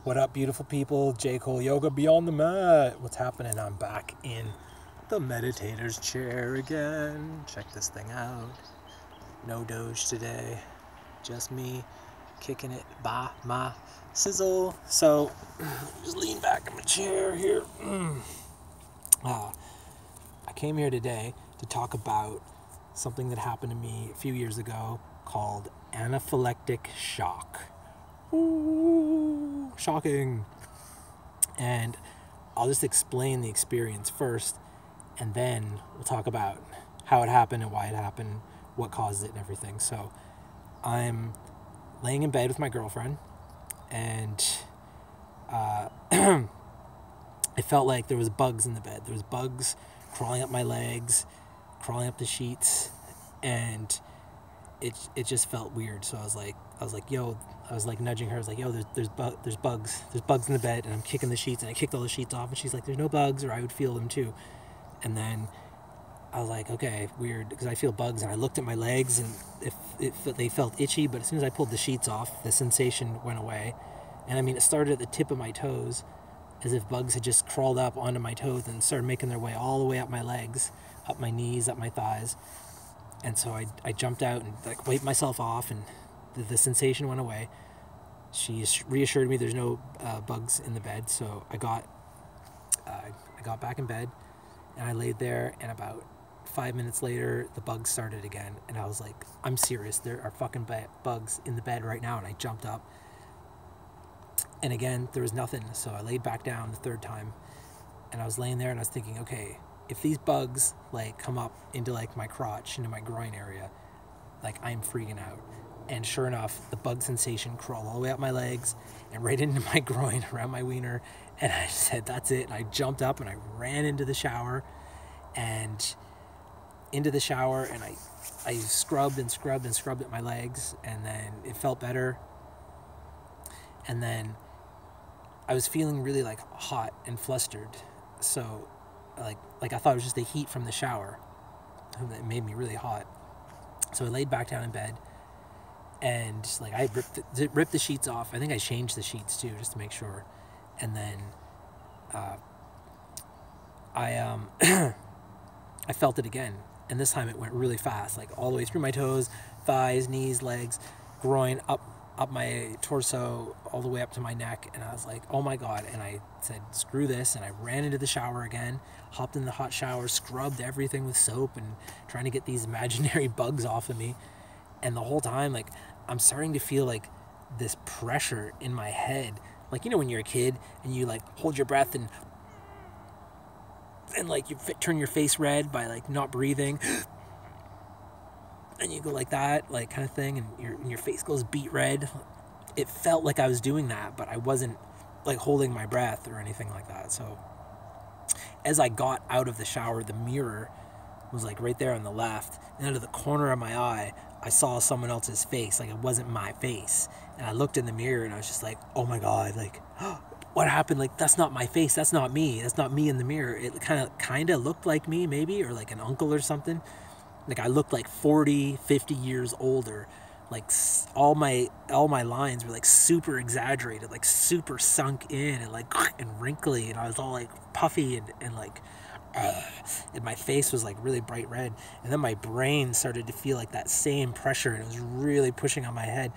What up, beautiful people? J. Cole Yoga Beyond the Mat. What's happening? I'm back in the meditator's chair again. Check this thing out. No Doge today. Just me kicking it by my sizzle. So, just lean back in my chair here. I came here today to talk about something that happened to me a few years ago called anaphylactic shock. Ooh, shocking. And I'll just explain the experience first, and then we'll talk about how it happened and why it happened, what caused it and everything. So I'm laying in bed with my girlfriend, and I felt like there was bugs in the bed. There was bugs crawling up my legs, crawling up the sheets, and it just felt weird. So I was like, yo, I was like nudging her. I was like, yo, there's bugs in the bed, and I'm kicking the sheets, and I kicked all the sheets off, and she's like, there's no bugs, or I would feel them too. And then I was like, okay, weird, because I feel bugs, and I looked at my legs, and they felt itchy, but as soon as I pulled the sheets off, the sensation went away. And I mean, it started at the tip of my toes, as if bugs had just crawled up onto my toes and started making their way all the way up my legs, up my knees, up my thighs. And so I jumped out and like wiped myself off, and the sensation went away. She reassured me there's no bugs in the bed. So I got back in bed, and I laid there, and about 5 minutes later, the bugs started again. And I was like, I'm serious, there are fucking bugs in the bed right now. And I jumped up, and again, there was nothing. So I laid back down the third time, and I was laying there, and I was thinking, okay, if these bugs like come up into like my crotch, into my groin area, like I'm freaking out. And sure enough, the bug sensation crawled all the way up my legs and right into my groin, around my wiener. And I said, that's it. And I jumped up and I ran into the shower, and I scrubbed at my legs, and then it felt better. And then I was feeling really like hot and flustered. So like I thought it was just the heat from the shower that made me really hot. So I laid back down in bed, and like I ripped the sheets off. I think I changed the sheets too, just to make sure. And then I felt it again, and this time it went really fast, like all the way through my toes, thighs, knees, legs, groin, up my torso, all the way up to my neck. And I was like, oh my God. And I said, screw this. And I ran into the shower again, hopped in the hot shower, scrubbed everything with soap, and trying to get these imaginary bugs off of me. And the whole time, like, I'm starting to feel like this pressure in my head. Like, you know, when you're a kid and you like hold your breath and like you turn your face red by like not breathing, and you go like that, like kind of thing, and your face goes beet red. It felt like I was doing that, but I wasn't like holding my breath or anything like that. So as I got out of the shower, the mirror was like right there on the left, and out of the corner of my eye, I saw someone else's face. Like, it wasn't my face. And I looked in the mirror, and I was just like, oh my God, like, what happened? Like, that's not my face. That's not me. That's not me in the mirror. It kind of looked like me, maybe, or like an uncle or something. Like, I looked like 40, 50 years older. Like, all my lines were like super exaggerated, like super sunk in, and like and wrinkly, and I was all like puffy and like, and my face was like really bright red. And then my brain started to feel like that same pressure, and it was really pushing on my head.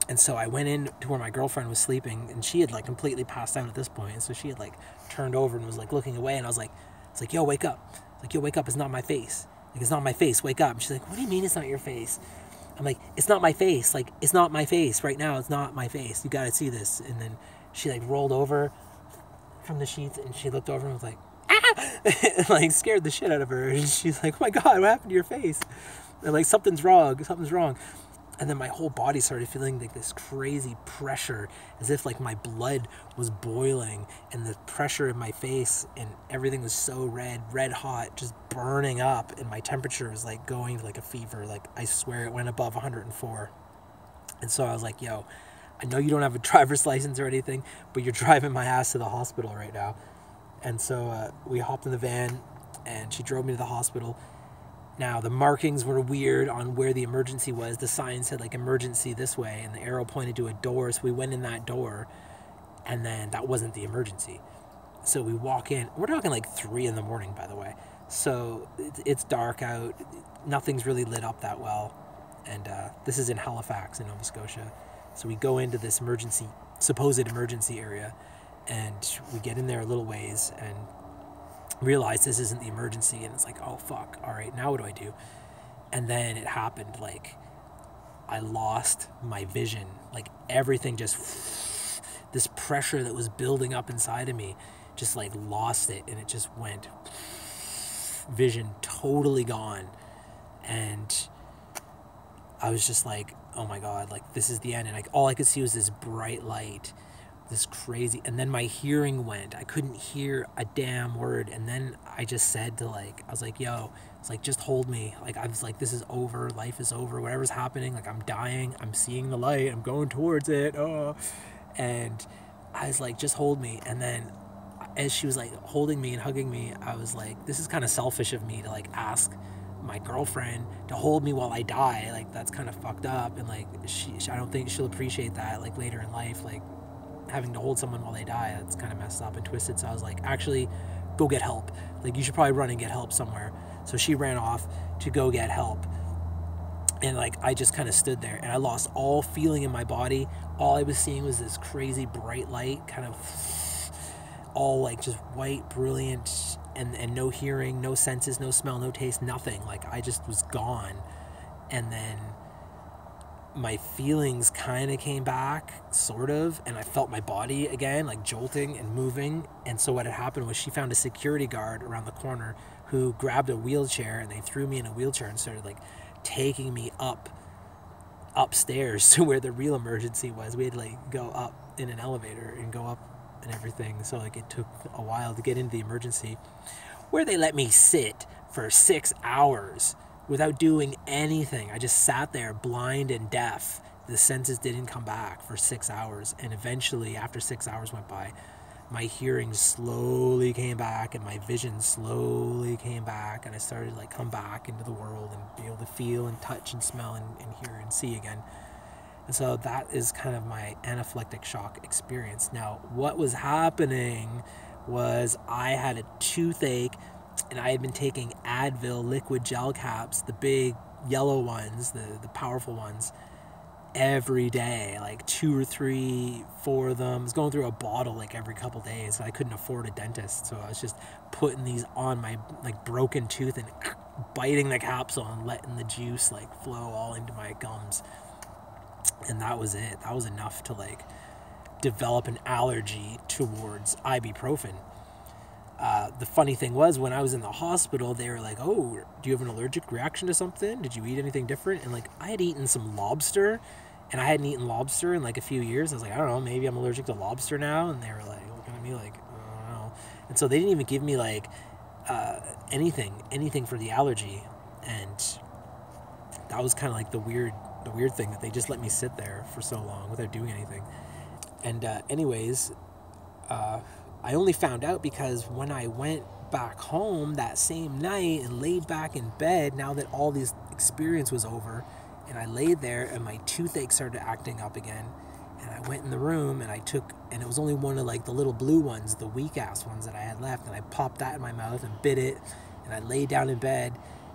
And so I went in to where my girlfriend was sleeping, and she had like completely passed out at this point. And so she had like turned over and was like looking away, and I was like, it's like, yo, wake up. It's like, yo, wake up. It's not my face. Like, it's not my face. Wake up. And she's like, what do you mean it's not your face? I'm like, it's not my face. Like, it's not my face right now. It's not my face. You got to see this. And then she like rolled over from the sheets, and she looked over and was like, ah! And like scared the shit out of her. And she's like, oh my God, what happened to your face? And like, something's wrong. And then my whole body started feeling like this crazy pressure, as if like my blood was boiling, and the pressure in my face and everything was so red hot, just burning up. And my temperature was like going like a fever. Like, I swear it went above 104. And so I was like, yo, I know you don't have a driver's license or anything, but you're driving my ass to the hospital right now. And so we hopped in the van, and she drove me to the hospital. Now, the markings were weird on where the emergency was. The sign said, like, emergency this way, and the arrow pointed to a door, so we went in that door. And then that wasn't the emergency. So we walk in. We're talking like 3 in the morning, by the way. So it's dark out. Nothing's really lit up that well. And this is in Halifax, in Nova Scotia. So we go into this supposed emergency area, and we get in there a little ways and realize this isn't the emergency. And it's like, oh, fuck. All right, now what do I do? And then it happened. Like, I lost my vision. Like, everything just, this pressure that was building up inside of me, just like lost it, and it just went, vision totally gone. And I was just like, oh my God, like this is the end. And like all I could see was this bright light, this crazy, and then my hearing went. I couldn't hear a damn word. And then I just said to I was like, yo, it's like, just hold me. Like, I was like, this is over, life is over, whatever's happening, like I'm dying, I'm seeing the light, I'm going towards it. Oh. And I was like, just hold me. And then as she was like holding me and hugging me, I was like, this is kind of selfish of me to like ask my girlfriend to hold me while I die. Like, that's kind of fucked up. And like, I don't think she'll appreciate that like later in life, like having to hold someone while they die. That's kind of messed up and twisted. So I was like, actually, go get help. Like, you should probably run and get help somewhere. So she ran off to go get help. And like, I just kind of stood there, and I lost all feeling in my body. All I was seeing was this crazy bright light, kind of all like just white, brilliant, and no hearing, no senses, no smell, no taste, nothing. Like, I just was gone. And then my feelings kind of came back, sort of, and I felt my body again, like jolting and moving. And so what had happened was she found a security guard around the corner who grabbed a wheelchair, and they threw me in a wheelchair and started like taking me upstairs to where the real emergency was. We had to like go up in an elevator and go up and everything. So like, it took a while to get into the emergency, where they let me sit for 6 hours without doing anything. I just sat there blind and deaf. The senses didn't come back for 6 hours. And eventually, after 6 hours went by, my hearing slowly came back, and my vision slowly came back, and I started to like come back into the world and be able to feel and touch and smell and hear and see again. And so that is kind of my anaphylactic shock experience. Now, what was happening was I had a toothache, and I had been taking Advil liquid gel caps, the big yellow ones, the powerful ones, every day, like 2 or 3, 4 of them. I was going through a bottle like every couple days. I couldn't afford a dentist, so I was just putting these on my like broken tooth and biting the capsule and letting the juice like flow all into my gums. And that was it. That was enough to like develop an allergy towards ibuprofen. The funny thing was, when I was in the hospital, they were like, oh, do you have an allergic reaction to something? Did you eat anything different? And like, I had eaten some lobster, and I hadn't eaten lobster in like a few years. I was like, I don't know, maybe I'm allergic to lobster now. And they were like looking at me like, I don't know. And so they didn't even give me like anything for the allergy. And that was kind of like the weird thing, that they just let me sit there for so long without doing anything. And anyways, I only found out because when I went back home that same night and laid back in bed, now that all this experience was over, and I laid there and my toothache started acting up again, and I went in the room and and it was only one of like the little blue ones, the weak ass ones that I had left, and I popped that in my mouth and bit it, and I laid down in bed,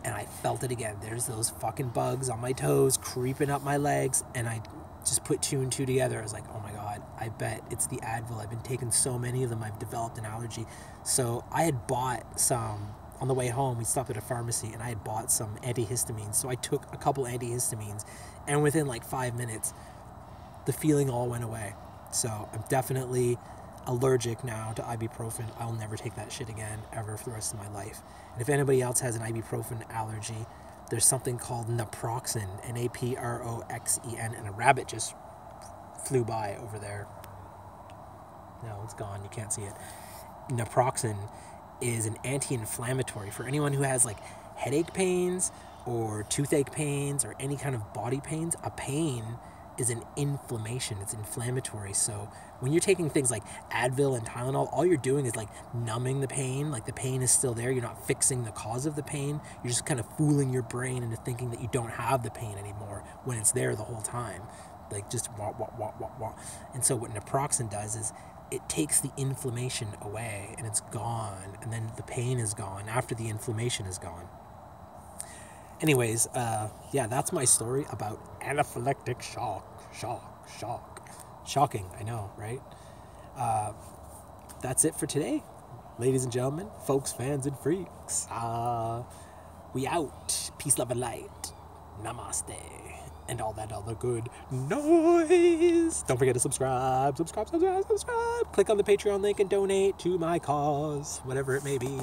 and I felt it again. There's those fucking bugs on my toes creeping up my legs, and I just put 2 and 2 together. I was like, oh my God, I bet it's the Advil. I've been taking so many of them, I've developed an allergy. So I had bought some, on the way home, we stopped at a pharmacy, and I had bought some antihistamines. So I took a couple antihistamines, and within like 5 minutes, the feeling all went away. So I'm definitely allergic now to ibuprofen. I'll never take that shit again, ever, for the rest of my life. And if anybody else has an ibuprofen allergy, there's something called naproxen, Naproxen, and a rabbit just flew by over there. No, it's gone. You can't see it. Naproxen is an anti-inflammatory for anyone who has like headache pains or toothache pains or any kind of body pains. A pain is an inflammation. It's inflammatory. So when you're taking things like Advil and Tylenol, all you're doing is like numbing the pain. Like, the pain is still there. You're not fixing the cause of the pain. You're just kind of fooling your brain into thinking that you don't have the pain anymore when it's there the whole time. Like, just wah, wah, wah, wah, wah. And so what naproxen does is it takes the inflammation away and it's gone, and then the pain is gone after the inflammation is gone. Anyways, yeah, that's my story about anaphylactic shock. Shocking, I know, right? That's it for today, ladies and gentlemen, folks, fans, and freaks. We out. Peace, love, and light. Namaste. And all that other good noise. Don't forget to subscribe. Click on the Patreon link and donate to my cause, whatever it may be.